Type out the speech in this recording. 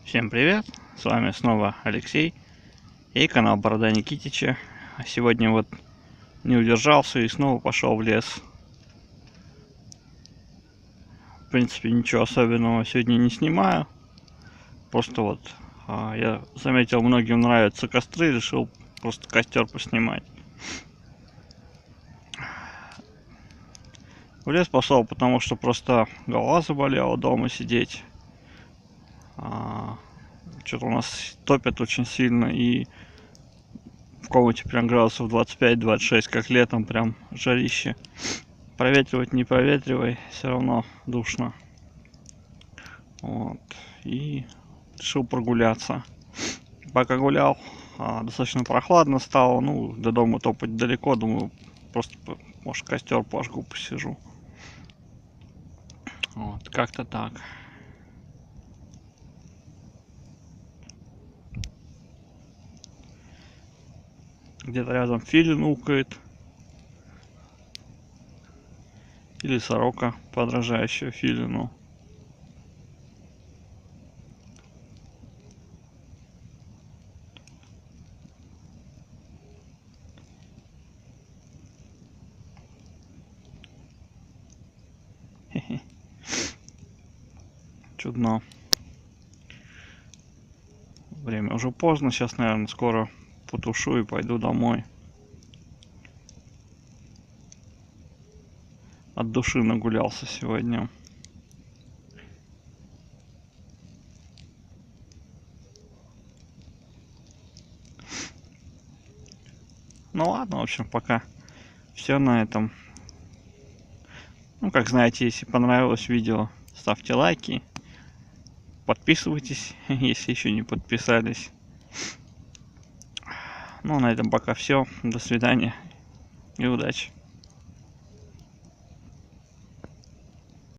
Всем привет, с вами снова Алексей и канал Борода Никитича. Сегодня вот не удержался и снова пошел в лес. В принципе, ничего особенного сегодня не снимаю. Просто вот я заметил, многим нравятся костры, решил просто костер поснимать. В лес пошел, потому что просто голова заболела дома сидеть. Что-то у нас топят очень сильно, и в комнате прям градусов 25-26, как летом, прям жарище. Проветривать не проветривай, все равно душно. Вот. И решил прогуляться. Пока гулял, достаточно прохладно стало. Ну, до дома топать далеко, думаю, просто, может, костер пожгу, посижу. Вот, как-то так. Где-то рядом филин укает. Или сорока, подражающая филину. Чудно. Время уже поздно, сейчас, наверное, скоро потушу и пойду домой. От души нагулялся сегодня. Ну ладно, в общем, пока все на этом. Ну, как знаете, если понравилось видео, ставьте лайки, подписывайтесь, если еще не подписались. Ну, на этом пока все. До свидания и удачи.